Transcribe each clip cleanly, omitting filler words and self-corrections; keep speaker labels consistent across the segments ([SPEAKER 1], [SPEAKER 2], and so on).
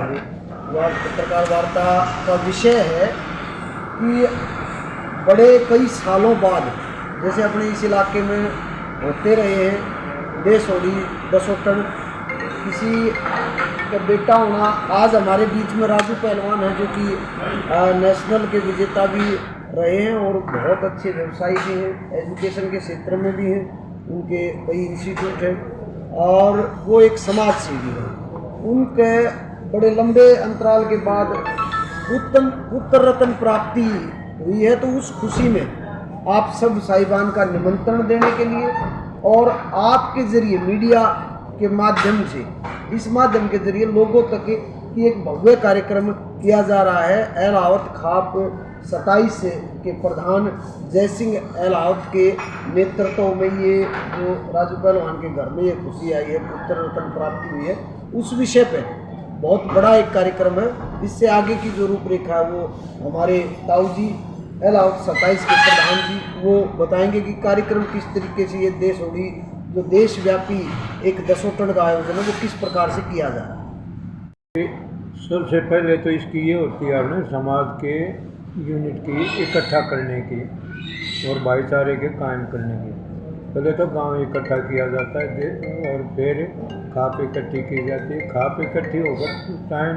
[SPEAKER 1] हमारी आज पत्रकार वार्ता का विषय है कि बड़े कई सालों बाद जैसे अपने इस इलाके में होते रहे हैं देसोड़ी दसोटन किसी का बेटा होना। आज हमारे बीच में राजू पहलवान है जो कि नेशनल के विजेता भी रहे हैं और बहुत अच्छे व्यवसायी भी हैं, एजुकेशन के क्षेत्र में भी हैं, उनके कई इंस्टीट्यूट हैं और वो एक समाज सेवी हैं। उनके बड़े लंबे अंतराल के बाद उत्तर रत्न प्राप्ति हुई है, तो उस खुशी में आप सब साहिबान का निमंत्रण देने के लिए और आपके ज़रिए मीडिया के माध्यम से इस माध्यम के जरिए लोगों तक की एक भव्य कार्यक्रम किया जा रहा है। एलावत खाप 27 के प्रधान जय सिंह एलावत के नेतृत्व में ये जो राजू पहलवान के घर में ये खुशी आई है, उत्तर रत्न प्राप्ति हुई है, उस विषय पे बहुत बड़ा एक कार्यक्रम है। इससे आगे की जो रूपरेखा है वो हमारे ताऊ जी एलावत 27 के प्रधान जी वो बताएंगे कि कार्यक्रम किस तरीके से ये देसोड़ी जो देशव्यापी एक दसोटन का आयोजन है वो किस प्रकार से किया जा रहा है।
[SPEAKER 2] सबसे पहले तो इसकी ये होती है आपने समाज के यूनिट की इकट्ठा करने की और भाईचारे के कायम करने की। पहले तो गांव इकट्ठा किया जाता है और फिर खाप इकट्ठी की जाती है। खाप इकट्ठी होकर टाइम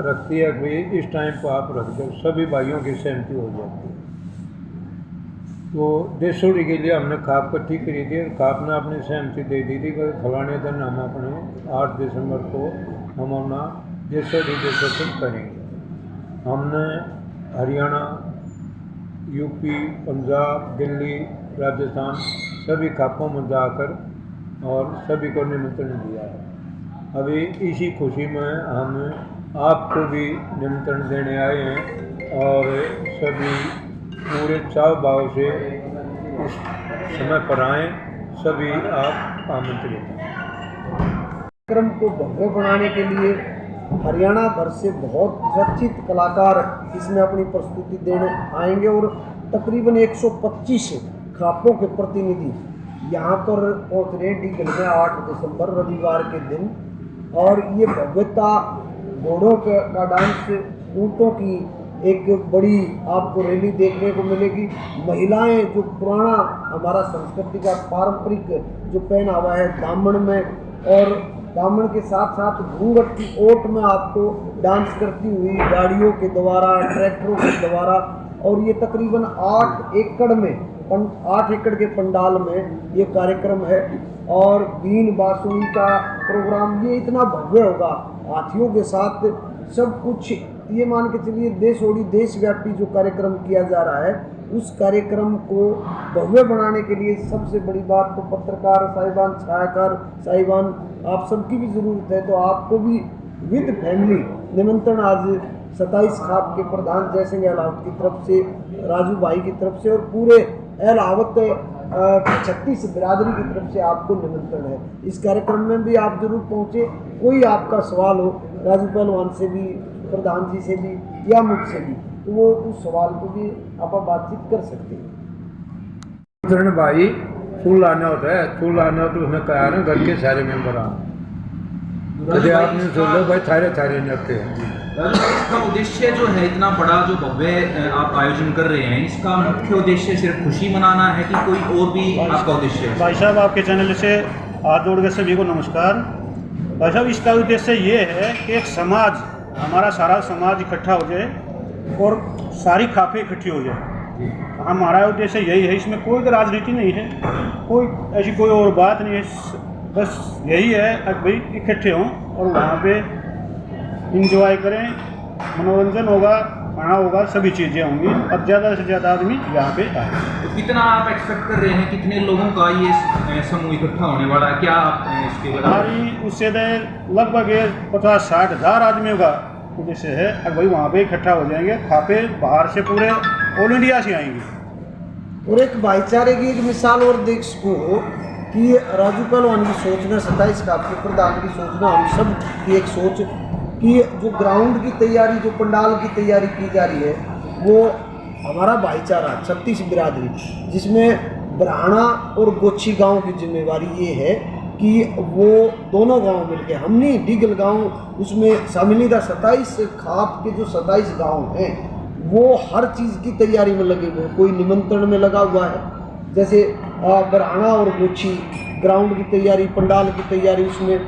[SPEAKER 2] रखती है भाई इस टाइम पर आप रख दो, सभी भाइयों की सहमति हो जाती है। तो देसोड़ी के लिए हमने खाप इकट्ठी करी थी और खाप ने अपनी सहमति दे दी थी कि फलाने दिन हम अपने 8 दिसंबर को हम अपना देसोड़ी देशोटन करेंगे। हमने हरियाणा, यूपी, पंजाब, दिल्ली, राजस्थान सभी खापों में जाकर और सभी को निमंत्रण दिया है। अभी इसी खुशी में हम आपको भी निमंत्रण देने आए हैं और सभी पूरे चाव भाव से इस समय पर आएँ, सभी आप आमंत्रित हैं।
[SPEAKER 1] कार्यक्रम को भव्य बनाने के लिए हरियाणा भर से बहुत चर्चित कलाकार इसमें अपनी प्रस्तुति देने आएंगे और तकरीबन 125 खापों के प्रतिनिधि यहाँ पर पहुँच रहे हैं टीकल में 8 दिसंबर रविवार के दिन। और ये भव्यता घोड़ों का डांस, ऊँटों की एक बड़ी आपको रैली देखने को मिलेगी। महिलाएं जो पुराना हमारा संस्कृति का पारंपरिक जो पहनावा है दामन में और दामन के साथ साथ घूंघट की ओट में आपको डांस करती हुई गाड़ियों के द्वारा, ट्रैक्टरों के द्वारा, और ये तकरीबन 8 एकड़ के पंडाल में ये कार्यक्रम है। और बीन बांसुरी का प्रोग्राम ये इतना भव्य होगा, हाथियों के साथ सब कुछ। ये मान के चलिए देसोड़ी देशव्यापी जो कार्यक्रम किया जा रहा है उस कार्यक्रम को भव्य बनाने के लिए सबसे बड़ी बात तो पत्रकार साहिबान, छायाकार साहिबान, आप सबकी भी ज़रूरत है। तो आपको भी विद फैमिली निमंत्रण आज 27 खाप के प्रधान जय सिंह एलावत की तरफ से, राजू भाई की तरफ से और पूरे एलावत 36 बिरादरी की तरफ से आपको निमंत्रण है। इस कार्यक्रम में भी आप जरूर पहुँचे। कोई आपका सवाल हो राजू पहलवान से भी, प्रधान जी से भी या मुझसे भी, तो वो उस सवाल को भी आप बातचीत कर सकते हैं।
[SPEAKER 2] भाई फूल लाना होता है, फूल लाना हो तो उसमें कहा ना घर के सारे मेंबर आपने सुन लो भाई थारे थारे नते हैं।
[SPEAKER 3] इसका उद्देश्य जो है इतना बड़ा जो भव्य आप आयोजन कर रहे हैं, इसका मुख्य उद्देश्य सिर्फ खुशी मनाना है कि कोई और भी आपका उद्देश्य है?
[SPEAKER 4] भाई साहब आपके चैनल से हाथ जोड़ के सभी को नमस्कार। भाई साहब इसका उद्देश्य ये है कि एक समाज, हमारा सारा समाज इकट्ठा हो जाए और सारी खापें इकट्ठी हो जाए। हमारा उद्देश्य यही है, इसमें कोई राजनीति नहीं है, कोई ऐसी कोई और बात नहीं है, बस यही है कि भाई इकट्ठे हों और वहाँ पे इंजॉय करें, मनोरंजन होगा, खाना होगा, सभी चीज़ें होंगी और ज़्यादा से ज़्यादा आदमी यहाँ पे आए।
[SPEAKER 3] तो कितना आप एक्सपेक्ट कर रहे हैं, कितने लोगों का ये समूह इकट्ठा होने वाला है? क्या आप इसके
[SPEAKER 4] हमारी उससे लगभग 50-60 हज़ार आदमियों का उद्देश्य है कि भाई वहाँ पे इकट्ठा हो जाएंगे। खापे बाहर से पूरे ऑल इंडिया से आएंगी।
[SPEAKER 1] और एक भाईचारे की एक मिसाल और देख सको कि राजू पहलवान की सोच में 27 खाप के प्रधान की सोच में हम सब की एक सोच कि जो ग्राउंड की तैयारी, जो पंडाल की तैयारी की जा रही है वो हमारा भाईचारा 36 बिरादरी जिसमें ब्राह्मणा और गोछी गांव की जिम्मेवारी ये है कि वो दोनों गांव मिलके, हमने डीगल गांव उसमें शामिलिदा 27 खाप के जो 27 गांव हैं वो हर चीज़ की तैयारी में लगे हुए हैं। कोई निमंत्रण में लगा हुआ है, जैसे बरहाना और गोछी ग्राउंड की तैयारी, पंडाल की तैयारी, उसमें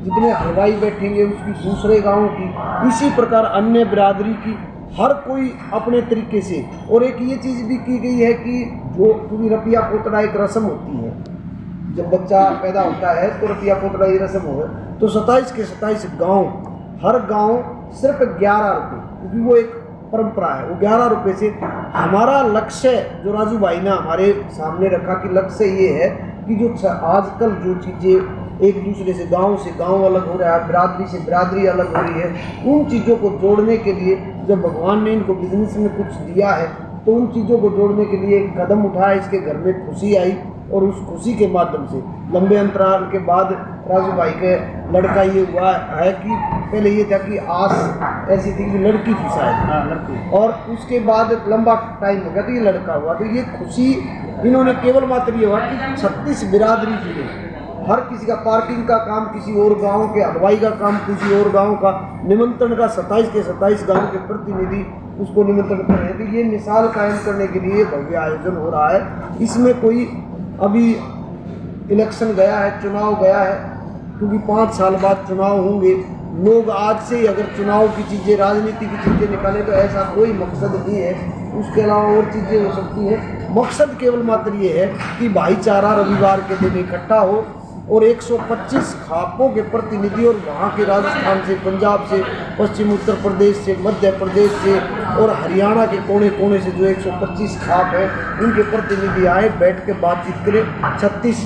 [SPEAKER 1] जितने हलवाई बैठेंगे उसकी दूसरे गाँव की, इसी प्रकार अन्य बिरादरी की, हर कोई अपने तरीके से। और एक ये चीज़ भी की गई है कि जो क्योंकि रपिया पोतड़ा एक रस्म होती है, जब बच्चा पैदा होता है तो रपिया पोतड़ा ये रस्म हो, तो 27 के 27 गाँव, हर गाँव सिर्फ 11 रुपये, क्योंकि वो एक परंपरा है, वो 11 रुपये से। हमारा लक्ष्य जो राजू भाई ने हमारे सामने रखा कि लक्ष्य ये है कि जो आजकल जो चीज़ें एक दूसरे से गांव अलग हो रहा है, बिरादरी से बिरादरी अलग हो रही है, उन चीज़ों को जोड़ने के लिए जब भगवान ने इनको बिजनेस में कुछ दिया है तो उन चीज़ों को जोड़ने के लिए एक कदम उठाया। इसके घर में खुशी आई और उस खुशी के माध्यम से लंबे अंतराल के बाद राजू भाई के लड़का ये हुआ है कि पहले ये था कि आस ऐसी थी कि लड़की थी शायद, लड़की, और उसके बाद लंबा टाइम हो गया तो ये लड़का हुआ। तो ये खुशी इन्होंने केवल मात्र ये हुआ कि 36 बिरादरी जुड़े, हर किसी का पार्किंग का काम किसी और गांव के, हलवाई का काम किसी और गांव का, निमंत्रण का 27 के 27 गांव के प्रतिनिधि उसको निमंत्रण कर रहे हैं। तो ये मिसाल कायम करने के लिए भव्य आयोजन हो रहा है। इसमें कोई अभी इलेक्शन गया है, चुनाव गया है, क्योंकि 5 साल बाद चुनाव होंगे। लोग आज से ही अगर चुनाव की चीज़ें, राजनीति की चीज़ें निकालें तो ऐसा कोई मकसद नहीं है, उसके अलावा और चीज़ें हो सकती हैं। मकसद केवल मात्र ये है कि भाईचारा रविवार के दिन इकट्ठा हो और 125 खापों के प्रतिनिधि और वहाँ के राजस्थान से, पंजाब से, पश्चिम उत्तर प्रदेश से, मध्य प्रदेश से और हरियाणा के कोने कोने से जो 125 खाप है उनके प्रतिनिधि आए, बैठ के बातचीत करें, 36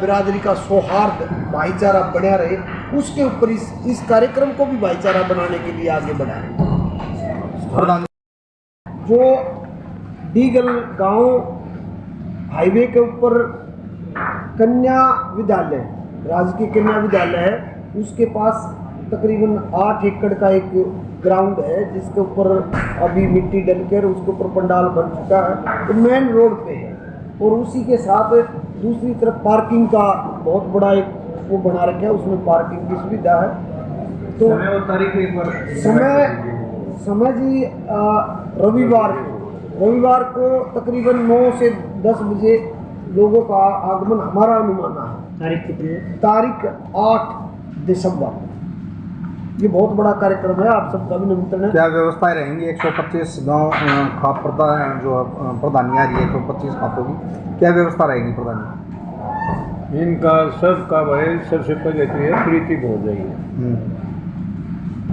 [SPEAKER 1] बिरादरी का सौहार्द भाईचारा बना रहे, उसके ऊपर इस कार्यक्रम को भी भाईचारा बनाने के लिए आगे बढ़ाएं। जो डीगल गांव हाईवे के ऊपर कन्या विद्यालय, राजकीय कन्या विद्यालय है, उसके पास तकरीबन 8 एकड़ का एक ग्राउंड है जिसके ऊपर अभी मिट्टी डलकर उसके ऊपर पंडाल बन चुका है, तो मेन रोड पे है। और उसी के साथ दूसरी तरफ पार्किंग का बहुत बड़ा एक वो बना रखा है, उसमें पार्किंग की सुविधा है। तो
[SPEAKER 3] समय और तारीख एक बार
[SPEAKER 1] समय जी रविवार को तकरीबन 9 से 10 बजे लोगों का आगमन हमारा अनुमान है।
[SPEAKER 4] तारीख कितनी है?
[SPEAKER 1] तारीख 8 दिसंबर। ये बहुत बड़ा कार्यक्रम है, आप सबका भी निमंत्रण है।
[SPEAKER 5] क्या व्यवस्थाएं रहेंगी? 125 गांव खाप प्रधान जो प्रधानी आ रही है, 125 खापों की क्या व्यवस्था रहेगी प्रधानी?
[SPEAKER 2] इनका सबका भाई सबसे पहले तो ये प्रीति हो जाइए,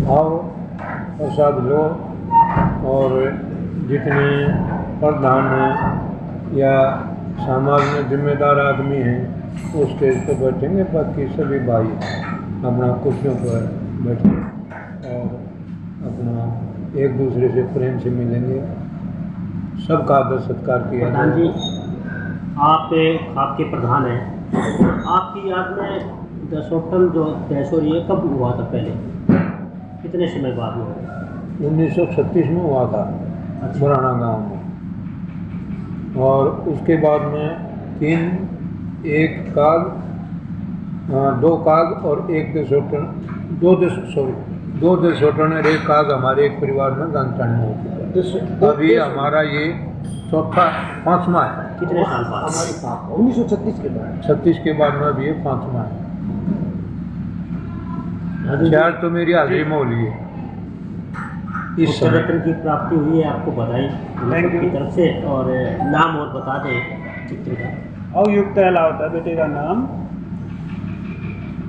[SPEAKER 2] आओ प्रसाद लो, और जितने प्रधान हैं या समाज में जिम्मेदार आदमी हैं वो स्टेज पर बैठेंगे, बाकी सभी भाई अपना कुर्सियों पर बैठे और अपना एक दूसरे से प्रेम से मिलेंगे, सबका आदर सत्कार किया
[SPEAKER 6] प्रधान
[SPEAKER 2] जाएगा।
[SPEAKER 6] जी, आप खाप के प्रधान हैं, आपकी याद में दसोटन जो तहस हो रही है कब हुआ था? पहले कितने समय बाद हुआ?
[SPEAKER 2] 1936 में हुआ था मुराना गांव में, और उसके बाद में 2 काग और 1 देशोटन, 2 देशोटन और 1 काग हमारे एक परिवार में गांचान में हो चुका है। अभी हमारा ये 5वां है।
[SPEAKER 6] कितने साल बाद?
[SPEAKER 1] हमारी खाप 1936 के बाद,
[SPEAKER 2] 36 के बाद में अभी ये 5वां है। 4 तो मेरी हाजिरी में हो ली है इस समय।
[SPEAKER 6] रत्न की प्राप्ति हुई है, आपको बधाई की तरफ से, और नाम और बता दें चित्र का।
[SPEAKER 4] अवयुक्त होता है बेटे का नाम